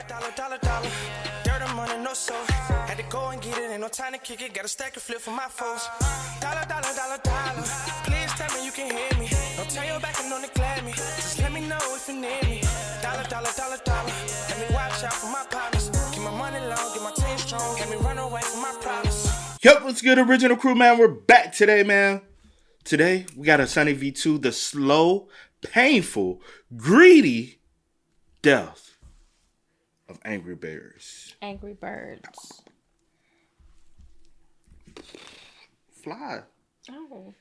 Dollar. Dirt and money, no soul. Had to go and get it, ain't no time to kick it. Got a stack of flip for my foes. Dollar. Please tell me you can hear me. Don't turn your back and don't neglect me. Just let me know if you need me. Dollar. Let me watch out for my partners. Keep my money long, get my team strong. Let me run away from my problems. Yup, what's good, original crew, man? We're back today, man. Today, we got a Sunny V2, the slow, painful, greedy death of Angry Bears. Angry Birds. Fly. Oh.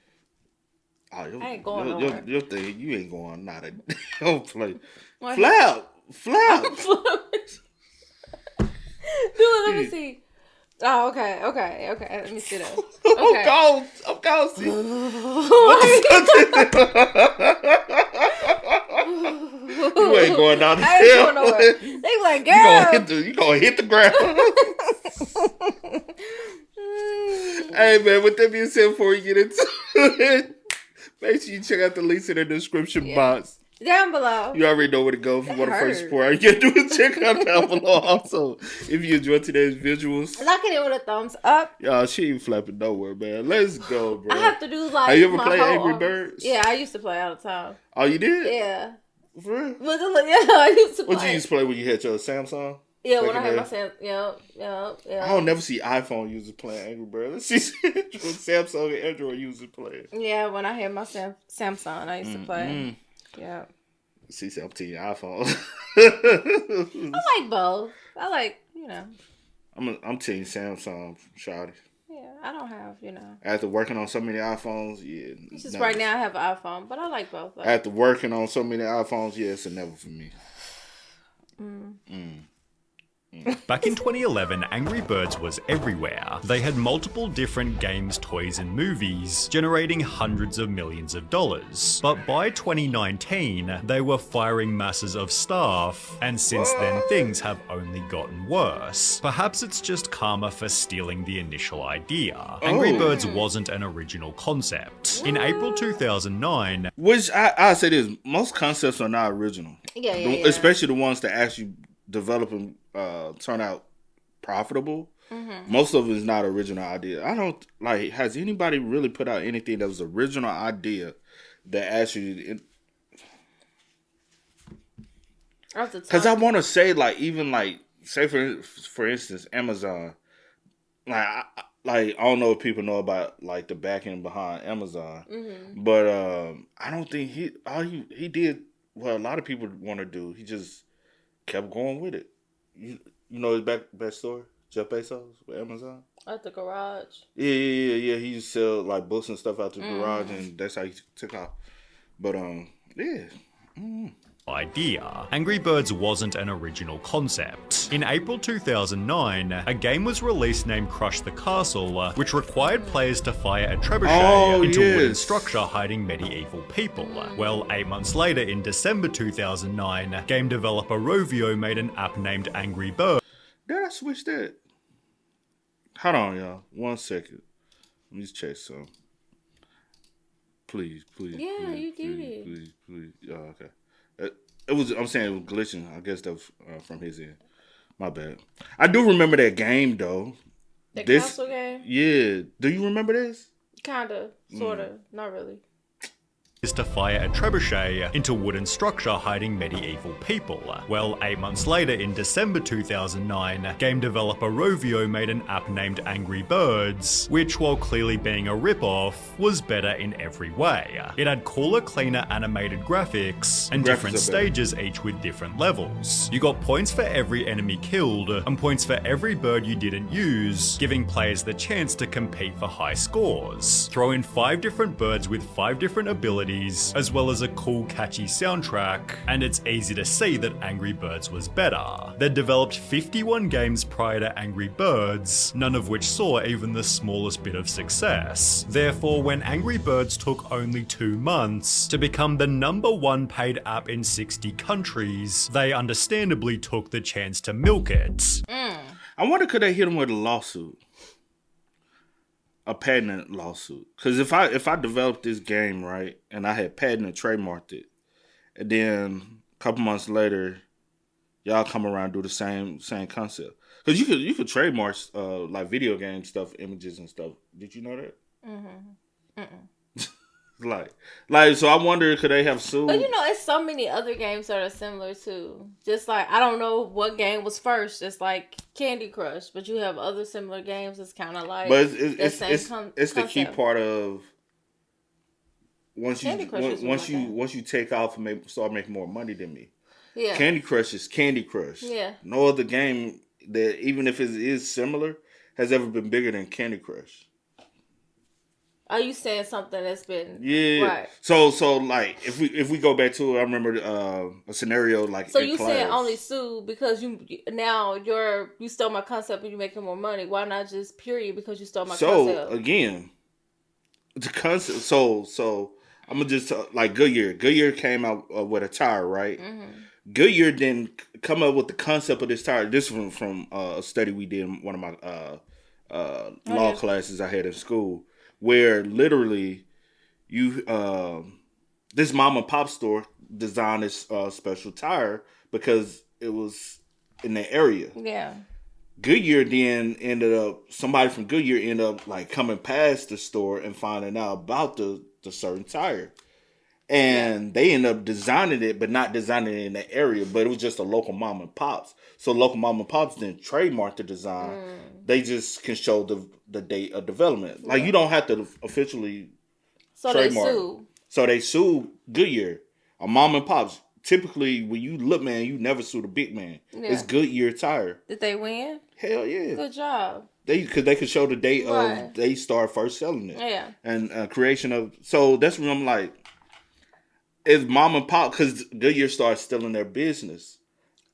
Oh, I ain't going nowhere. Your thing, you ain't going not a don't play. What? Flap. Dude, let me see. Oh, okay. Let me see that. Okay. I'm going see. You ain't going down the I ain't going nowhere. They like, girl. You gonna hit the ground. Hey, man, with that being said, before we get into it, make sure you check out the links in the description box. Down below. You already know where to go if you want to first support. All you gotta do is check out down below. Also, if you enjoyed today's visuals, lock it in with a thumbs up. Y'all, she ain't flapping nowhere, man. Let's go, bro. I have to do like. Have you ever played Angry Birds? Yeah, I used to play all the time. Oh, you did? Yeah. For real? Yeah, I used to play. What you used to play when you had your Samsung? Yeah, when I had my Samsung. Yeah. I don't never see iPhone users playing Angry Birds. Let's see Samsung and Android users playing. Yeah, when I had my Samsung, I used to play. Yeah. See, I'm team iPhone. I like both. I like, I'm team Samsung, shawty. Yeah, I don't have, After working on so many iPhones, yeah. It's just right now I have an iPhone, but I like both. After working on so many iPhones, yeah, it's a never for me. Back in 2011, Angry Birds was everywhere. They had multiple different games, toys, and movies, generating hundreds of millions of dollars. But by 2019, they were firing masses of staff, and since then things have only gotten worse. Perhaps it's just karma for stealing the initial idea. Angry Birds wasn't an original concept. In April 2009, which I say this, most concepts are not original. Yeah. Especially the ones that actually develop and turn out profitable. Most of it is not original idea. I don't has anybody really put out anything that was original idea that actually, because I want to say say for instance Amazon, I don't know if people know about the back end behind Amazon, but I don't think he did what a lot of people want to do. He just kept going with it. You know his back story? Jeff Bezos with Amazon? At the garage. Yeah. He used to sell books and stuff out the garage, and that's how he took off. But yeah. idea. Angry Birds wasn't an original concept. In April 2009, a game was released named Crush the Castle, which required players to fire a trebuchet into a wooden structure hiding medieval people. Well, 8 months later, in December 2009, game developer Rovio made an app named Angry Birds. Did I switch that? Hold on, y'all. 1 second. Let me just check some. Please. Yeah, you did it. Please. Okay. I'm saying it was glitching. I guess that was from his end. My bad. I do remember that game, though. The castle game? Yeah. Do you remember this? Kinda. Sorta. Not really. Is to fire a trebuchet into wooden structure hiding medieval people. Well, 8 months later, in December 2009, game developer Rovio made an app named Angry Birds, which, while clearly being a rip-off, was better in every way. It had cooler, cleaner animated graphics, and different stages, each with different levels. You got points for every enemy killed, and points for every bird you didn't use, giving players the chance to compete for high scores. Throw in 5 different birds with 5 different abilities, as well as a cool, catchy soundtrack, and it's easy to see that Angry Birds was better. They'd developed 51 games prior to Angry Birds, none of which saw even the smallest bit of success. Therefore, when Angry Birds took only 2 months to become the #1 paid app in 60 countries, they understandably took the chance to milk it. I wonder could they hit him with a lawsuit? A patent lawsuit. Because if I developed this game, right, and I had patent and trademarked it, and then a couple months later, y'all come around and do the same concept. Because you could trademark like video game stuff, images and stuff. Did you know that? like so I wonder, could they have sued? But it's so many other games that are similar too. Just like I don't know what game was first. It's like Candy Crush, but you have other similar games. It's kind of like, but it's the key part of once you take off and start making more money than me. Yeah. Candy Crush is Candy Crush. Yeah. No other game that, even if it is similar, has ever been bigger than Candy Crush. Are you saying something that's been right? So like if we go back to, I remember a scenario like. So you saying only sue because you stole my concept and you're making more money? Why not just period because you stole my concept? So again, the concept. So I'm gonna just like Goodyear. Goodyear came out with a tire, right? Mm-hmm. Goodyear didn't come up with the concept of this tire. This was from a study we did in one of my law classes I had in school, where literally this mom and pop store designed this special tire because it was in the area. Yeah. Goodyear then somebody from Goodyear ended up like coming past the store and finding out about the certain tire. And they ended up designing it, but not designing it in the area, but it was just a local mom and pops. So local mom and pops didn't trademark the design. They just can show the date of development. Like, you don't have to officially trademark. So they sued Goodyear. A mom and pops. Typically, when you look, man, you never sue the big man. Yeah. It's Goodyear tire. Did they win? Hell yeah. Good job. Because they could show the date of they start first selling it. Yeah. And creation of. So that's when I'm like, it's mom and pop, because Goodyear started stealing their business.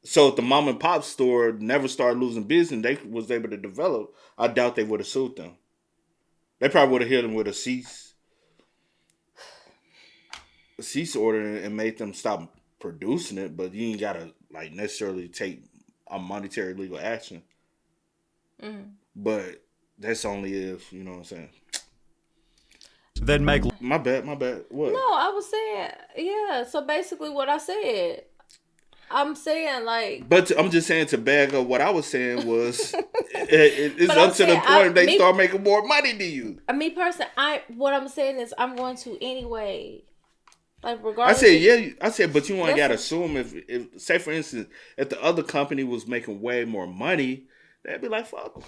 So if the mom and pop store never started losing business, they was able to develop, I doubt they would have sued them. They probably would have hit them with a cease order and made them stop producing it, but you ain't gotta like necessarily take a monetary legal action. Mm-hmm. But that's only if, you know what I'm saying. Then make my bad. What? No, I was saying, yeah. So basically, what I said, I'm saying like. But I'm just saying, to bag up what I was saying was, it's up to the point they start making more money than you. Me personally, what I'm saying is I'm going to anyway. Like regardless. I said, but you want to assume if say for instance, if the other company was making way more money, they'd be like, fuck.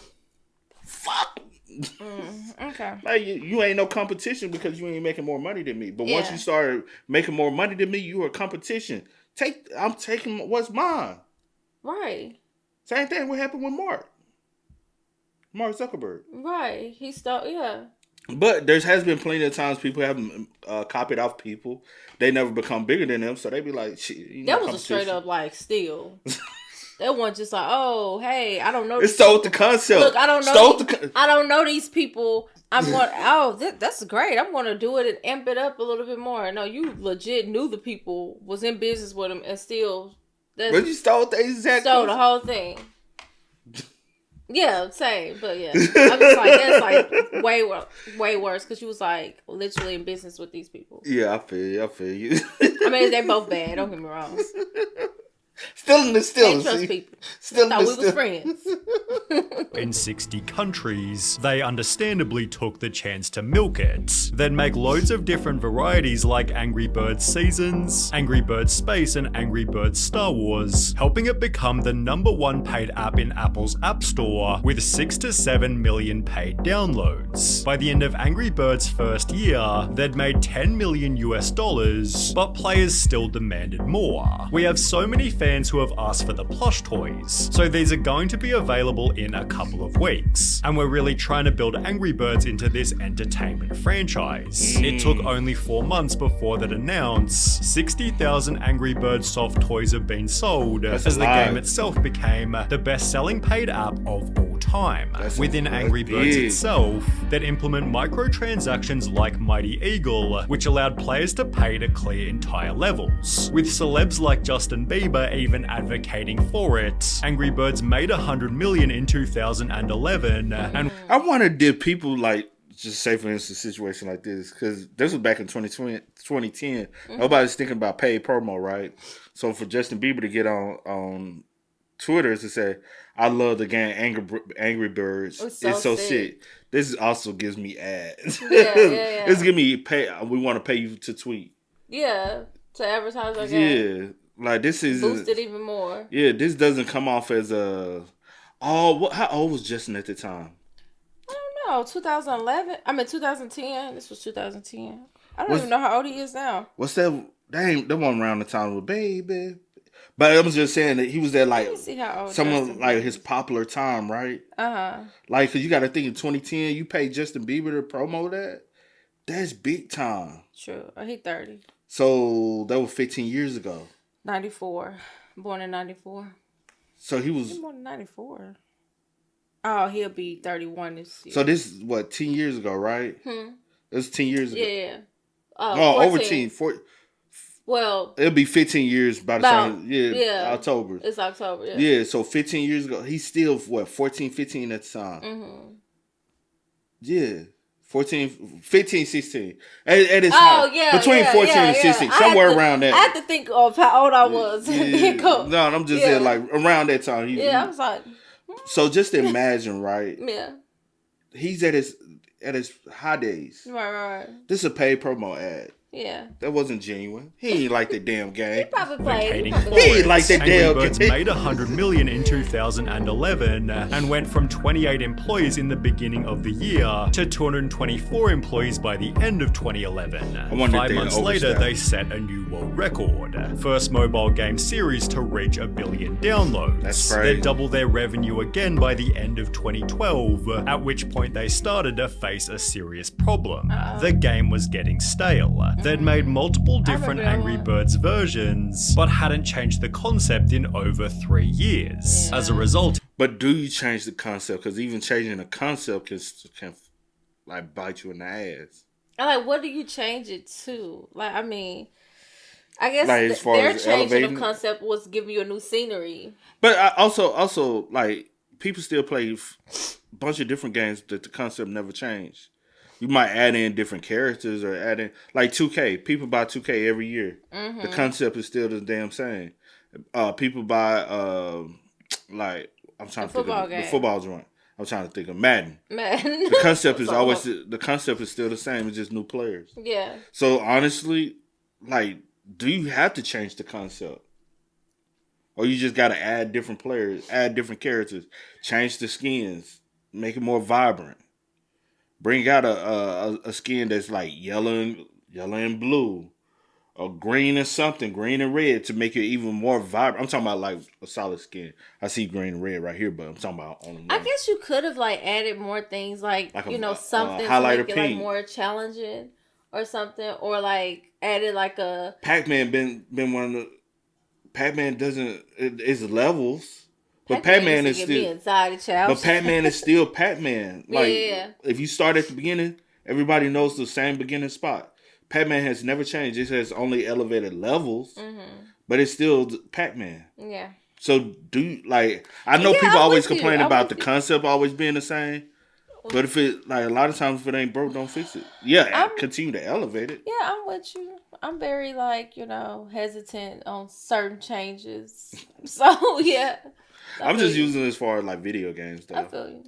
Okay. Like you ain't no competition because you ain't making more money than me. But once you start making more money than me, you are competition. I'm taking what's mine. Right. Same thing what happened with Mark Zuckerberg. Right. He stole. Yeah. But there has been plenty of times people have copied off people. They never become bigger than them, so they be like, shit. That was a straight up like steal. That one just like, oh, hey, I don't know. It stole the concept. Look, I don't know. I don't know these people. I'm going. That's great. I'm going to do it and amp it up a little bit more. No, you legit knew the people, was in business with them, and still. But you stole the exact. Stole the whole thing. Yeah, same, but yeah, I'm just like that's like way worse because you was like literally in business with these people. Yeah, I feel you. I mean, they both bad. Don't get me wrong. Still in the still. Can't trust people. Still thought we was friends. In 60 countries, they understandably took the chance to milk it, then make loads of different varieties like Angry Birds Seasons, Angry Birds Space, and Angry Birds Star Wars, helping it become the #1 paid app in Apple's App Store with 6 to 7 million paid downloads. By the end of Angry Birds' first year, they'd made $10 million US, but players still demanded more. We have so many fans who have asked for the plush toys, so these are going to be available in a couple of weeks, and we're really trying to build Angry Birds into this entertainment franchise. It took only 4 months before that announced 60,000 Angry Birds soft toys have been sold, as the game itself became the best-selling paid app of all time. Within Angry Birds itself, that implement microtransactions like Mighty Eagle, which allowed players to pay to clear entire levels, with celebs like Justin Bieber even advocating for it. Angry Birds made $100 million in 2011, and I wonder, did people like, just say for instance, a situation like this, because this was back in 2010. Nobody's thinking about paid promo, right? So for Justin Bieber to get on Twitter to say, I love the game Angry Birds. It's so so sick. This also gives me ads. Yeah. It's giving me pay. We want to pay you to tweet. Yeah, to advertise our game. Yeah, like this is Boost it even more. Yeah, this doesn't come off as a. Oh, how old was Justin at the time? I don't know. 2011. I mean 2010. This was 2010. I don't even know how old he is now. What's that? That one around the time with Baby. But I was just saying that he was at like someone like his popular time, right? Like, cause you got to think in 2010, you paid Justin Bieber to promo that. That's big time. True. He 30. So that was 15 years ago. 94. Born in 94. So he was born in 94. Oh, he'll be 31 this year. So this is what 10 years ago, right? It was 10 years ago. Yeah. Over 10. Well, it'll be 15 years by the time. Yeah, October. It's October, yeah. Yeah, so 15 years ago. He's still, 14, 15 at the time. Yeah. 14, 15, 16. At his height. Between 14 and 16. Somewhere around that. I had to think of how old I was. No, I'm just saying, like, around that time. I was like. So just imagine, right? Yeah. He's at his high days. Right. This is a paid promo ad. Yeah. That wasn't genuine. He ain't like the damn game. He probably played. He ain't like the damn Angry Birds game. made $100 million in 2011 and went from 28 employees in the beginning of the year to 224 employees by the end of 2011. 5 months later, they set a new world record. First mobile game series to reach 1 billion downloads. That's crazy. They'd double their revenue again by the end of 2012, at which point they started to face a serious problem. The game was getting stale. They'd made multiple different Angry Birds versions, but hadn't changed the concept in over 3 years. As a result... But do you change the concept? Because even changing the concept can like bite you in the ass. Like, what do you change it to? Like, I mean, I guess like, as far their as changing the concept was giving you a new scenery. But I also, like, people still play a bunch of different games that the concept never changed. You might add in different characters or add in, like 2K. People buy 2K every year. The concept is still the damn same. People buy, like, I'm trying to think of the football joint. I'm trying to think of Madden. The concept is always, the concept is still the same. It's just new players. Yeah. So honestly, like, do you have to change the concept? Or you just got to add different players, add different characters, change the skins, make it more vibrant. Bring out a skin that's like yellow and blue, or green and something, green and red to make it even more vibrant. I'm talking about like a solid skin. I see green and red right here, but I'm talking about on the I guess you could have like added more things like something to make it like more challenging or something, or like added like a Pac-Man been one of the Pac-Man doesn't it's levels. But Pac-Man is still. But Pac-Man is still Pac-Man. Like, if you start at the beginning, everybody knows the same beginning spot. Pac-Man has never changed. It has only elevated levels, but it's still Pac-Man. Yeah. So I know people always complain about the concept always being the same, but if it a lot of times if it ain't broke, don't fix it. Yeah, continue to elevate it. Yeah, I'm with you. I'm very hesitant on certain changes. So yeah. I'm just using it as far as like video games though. I feel you.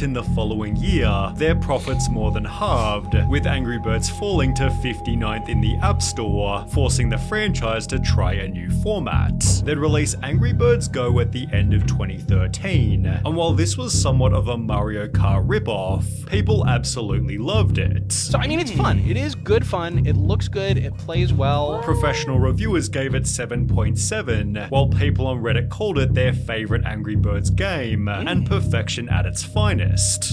In the following year, their profits more than halved, with Angry Birds falling to 59th in the App Store, forcing the franchise to try a new format. They'd release Angry Birds Go at the end of 2013, and while this was somewhat of a Mario Kart ripoff, people absolutely loved it. So, I mean, it's fun. It is good fun. It looks good. It plays well. Professional reviewers gave it 7.7, while people on Reddit called it their favorite Angry Birds game, and perfection at its finest.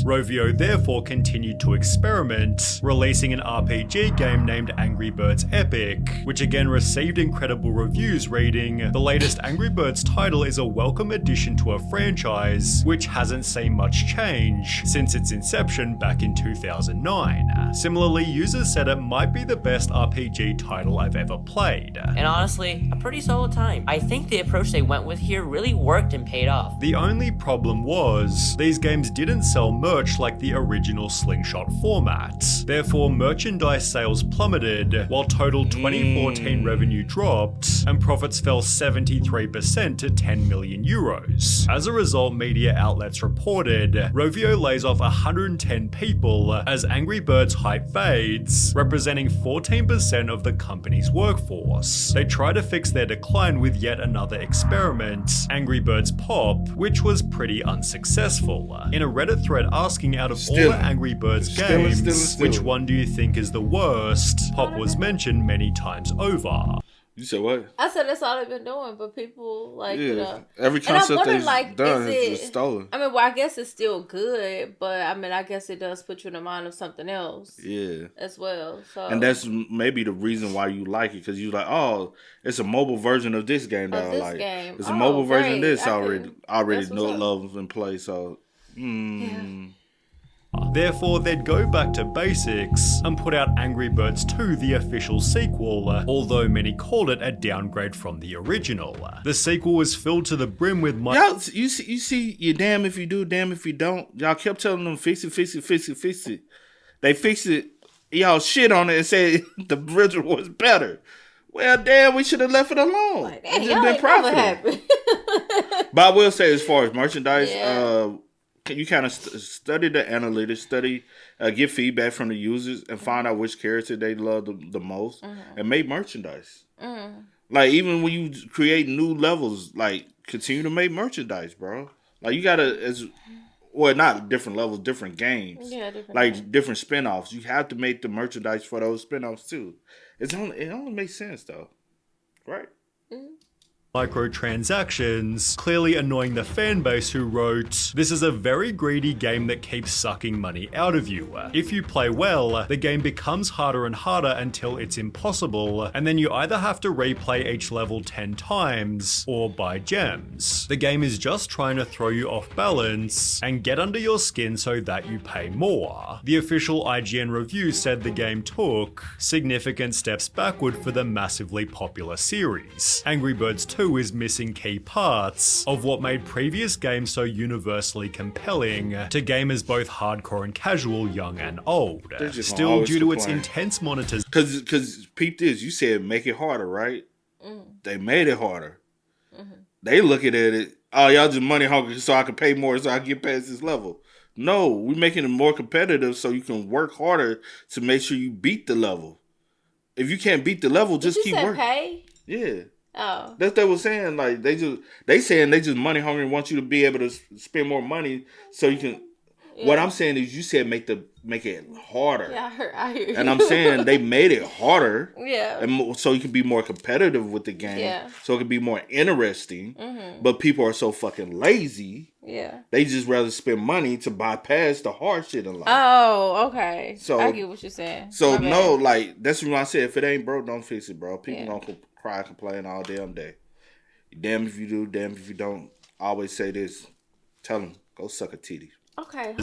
Rovio therefore continued to experiment, releasing an RPG game named Angry Birds Epic, which again received incredible reviews reading, "The latest Angry Birds title is a welcome addition to a franchise franchise, which hasn't seen much change since its inception back in 2009. Similarly, users said it might be the best RPG title I've ever played. And honestly, a pretty solid time. I think the approach they went with here really worked and paid off. The only problem was, these games didn't sell merch like the original Slingshot format. Therefore, merchandise sales plummeted, while total 2014 revenue dropped, and profits fell 73% to 10 million euros. As a result, media outlets reported, Rovio lays off 110 people as Angry Birds hype fades, representing 14% of the company's workforce. They try to fix their decline with yet another experiment, Angry Birds Pop, which was pretty unsuccessful. In a Reddit thread asking out of all the Angry Birds games, which one do you think is the worst, Pop was mentioned many times over. You said what? I said that's all they've been doing, but people every concept they've done is is stolen. I mean, well, I guess it's still good, but I mean, I guess it does put you in the mind of something else. Yeah. As well. So. And that's maybe the reason why you like it, because you're like, oh, it's a mobile version of this game that I like. It's a mobile version of this I already know, love, and play. So. Yeah. Therefore, they'd go back to basics and put out Angry Birds 2, the official sequel, although many called it a downgrade from the original. The sequel was filled to the brim with Y'all, you see, you damn if you do, damn if you don't. Y'all kept telling them, fix it, fix it, fix it, fix it. They fixed it. Y'all shit on it and said the original was better. Well, damn, we should have left it alone. Like, it's just been profitable. But I will say, as far as merchandise, you kind of study the analytics, get feedback from the users, and find out which character they love the most, and make merchandise. Like, even when you create new levels, like, continue to make merchandise, bro. Like, you gotta, not different levels, different games. Yeah, different spin-offs. You have to make the merchandise for those spin-offs, too. It only makes sense, though. Right? Microtransactions, clearly annoying the fan base who wrote, "This is a very greedy game that keeps sucking money out of you. If you play well, the game becomes harder and harder until it's impossible, and then you either have to replay each level 10 times, or buy gems. The game is just trying to throw you off balance, and get under your skin so that you pay more." The official IGN review said the game took significant steps backward for the massively popular series. Angry Birds 2 is missing key parts of what made previous games so universally compelling to gamers both hardcore and casual, young and old. Still, due to its intense monetization. Because peep this, you said make it harder, right? They made it harder. They look at it, oh, y'all just money hungry so I can pay more so I can get past this level. No, we're making it more competitive so you can work harder to make sure you beat the level. If you can't beat the level, just keep working. Pay? Yeah. Oh. That's what they were saying. Like they just money hungry and want you to be able to spend more money so you can. Yeah. What I'm saying is, you said make it harder. Yeah, I hear you. And I'm saying they made it harder. Yeah. And so you can be more competitive with the game. Yeah. So it can be more interesting. But people are so fucking lazy. Yeah. They just rather spend money to bypass the hard shit in life. Oh, okay. So I get what you're saying. So no, like that's what I said. If it ain't broke, don't fix it, bro. People gonna cry and complain all damn day. Damn if you do, damn if you don't. I always say this. Tell them, go suck a titty. Okay.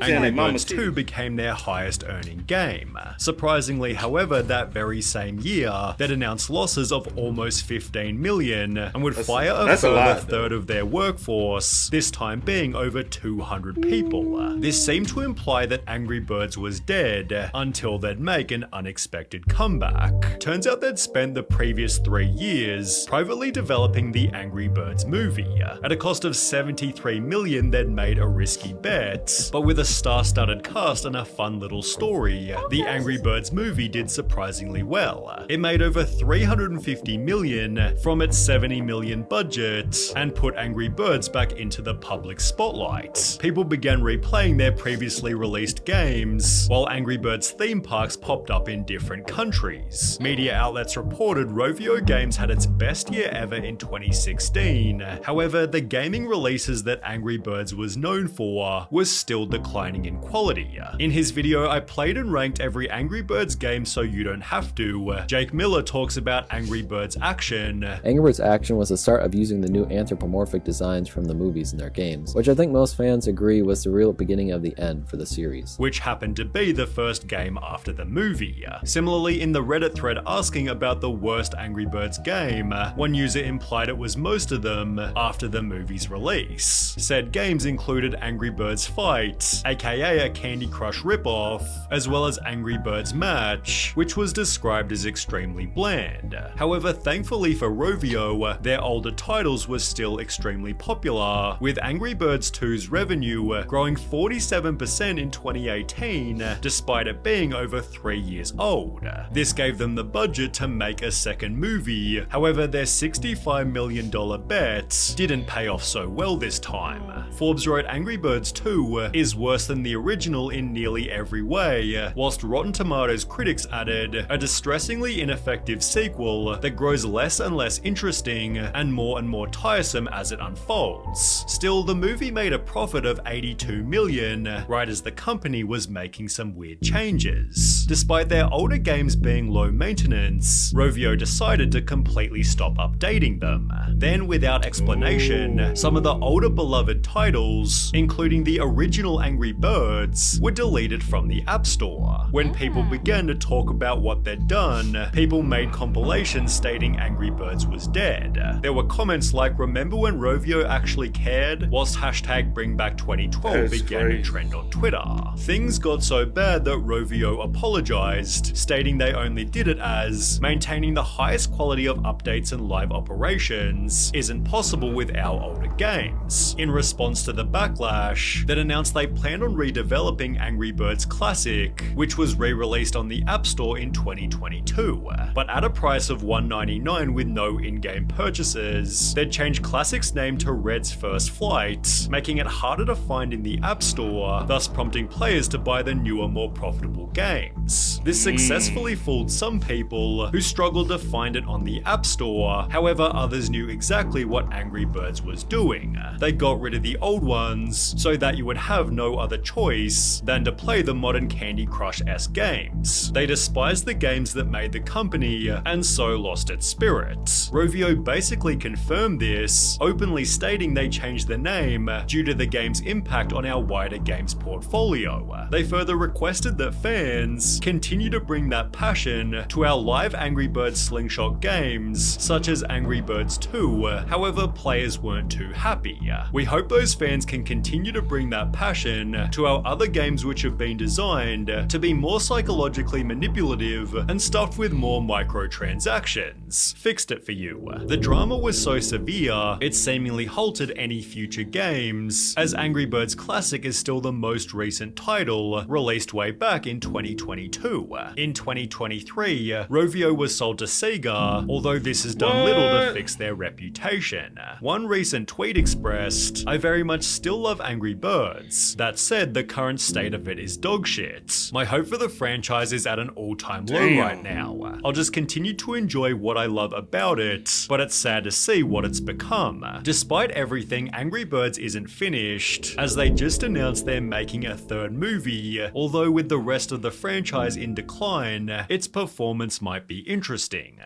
Angry Birds 2 became their highest earning game. Surprisingly, however, that very same year, they'd announced losses of almost 15 million and would fire a further third of their workforce, this time being over 200 people. This seemed to imply that Angry Birds was dead until they'd make an unexpected comeback. Turns out they'd spent the previous 3 years privately developing the Angry Birds movie. At a cost of 73 million, they'd made a risky bet, but with a star-studded cast and a fun little story, the Angry Birds movie did surprisingly well. It made over 350 million from its 70 million budget and put Angry Birds back into the public spotlight. People began replaying their previously released games, while Angry Birds theme parks popped up in different countries. Media outlets reported Rovio Games had its best year ever in 2016. However, the gaming releases that Angry Birds was known for Store was still declining in quality. In his video, I played and ranked every Angry Birds game so you don't have to. Jake Miller talks about Angry Birds Action. Angry Birds Action was the start of using the new anthropomorphic designs from the movies in their games, which I think most fans agree was the real beginning of the end for the series. Which happened to be the first game after the movie. Similarly, in the Reddit thread asking about the worst Angry Birds game, one user implied it was most of them after the movie's release. Said games included Angry Birds Fight, aka a Candy Crush ripoff, as well as Angry Birds Match, which was described as extremely bland. However, thankfully for Rovio, their older titles were still extremely popular, with Angry Birds 2's revenue growing 47% in 2018, despite it being over 3 years old. This gave them the budget to make a second movie. However, their $65 million bet didn't pay off so well this time. Forbes wrote Angry Birds 2 is worse than the original in nearly every way, whilst Rotten Tomatoes critics added, a distressingly ineffective sequel that grows less and less interesting and more tiresome as it unfolds. Still, the movie made a profit of $82 million, right as the company was making some weird changes. Despite their older games being low maintenance, Rovio decided to completely stop updating them. Then, without explanation, some of the older beloved titles, including the original Angry Birds, were deleted from the App Store. When people began to talk about what they'd done, people made compilations stating Angry Birds was dead. There were comments like, "Remember when Rovio actually cared?" whilst hashtag #BringBack2012 began to trend on Twitter. Things got so bad that Rovio apologized, stating they only did it as maintaining the highest quality of updates and live operations isn't possible with our older games. In response to the backlash, that announced they planned on redeveloping Angry Birds Classic, which was re-released on the App Store in 2022, but at a price of $1.99 with no in-game purchases. They'd changed Classic's name to Red's First Flight, making it harder to find in the App Store, thus prompting players to buy the newer, more profitable games. This successfully fooled some people who struggled to find it on the App Store. However, others knew exactly what Angry Birds was doing. They got rid of the old ones so that you would have no other choice than to play the modern Candy Crush-esque games. They despised the games that made the company and so lost its spirit. Rovio basically confirmed this, openly stating they changed the name due to the game's impact on our wider games portfolio. They further requested that fans continue to bring that passion to our live Angry Birds slingshot games, such as Angry Birds 2, however players weren't too happy. We hope those fans can continue to bring that passion to our other games which have been designed to be more psychologically manipulative and stuffed with more microtransactions. Fixed it for you. The drama was so severe, it seemingly halted any future games, as Angry Birds Classic is still the most recent title, released way back in 2022. In 2023, Rovio was sold to Sega, although this has done little to fix their reputation. One recent tweet expressed, "I very much still love Angry Birds. That said, the current state of it is dog shit. My hope for the franchise is at an all-time low right now. I'll just continue to enjoy what I love about it, but it's sad to see what it's become. Despite everything, Angry Birds isn't finished, as they just announced they're making a third movie, although with the rest of the franchise in decline, its performance might be interesting."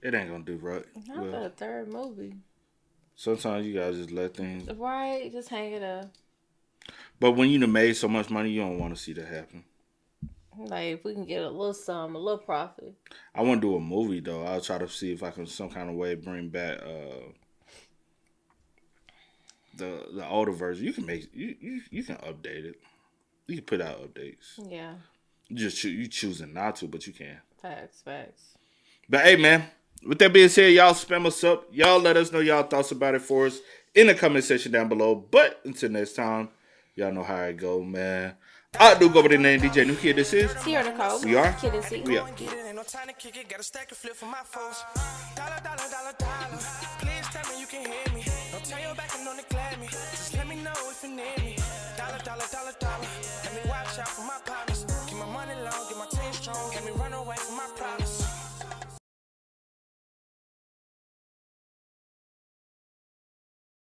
It ain't gonna do right. Not the third movie. Sometimes you gotta just let things. Right, just hang it up. But when you done made so much money, you don't want to see that happen. Like, if we can get a little profit. I want to do a movie though. I'll try to see if I can some kind of way bring back the older version. You can make you can update it. You can put out updates. Yeah. You choosing not to, but you can. Facts. But hey, man. With that being said, y'all spam us up. Y'all let us know y'all thoughts about it for us in the comment section down below. But until next time, y'all know how it go, man. I do go by the name DJ New Kid. This is Sierra Nicole. We are Kid and C. We are. Ain't no time to kick it, got a stack of flip for my foes. Dollar. Please tell me you can hear me. Don't turn your back and don't neglect me. Just let me know if you need me. Dollar. Let me watch out for my partner.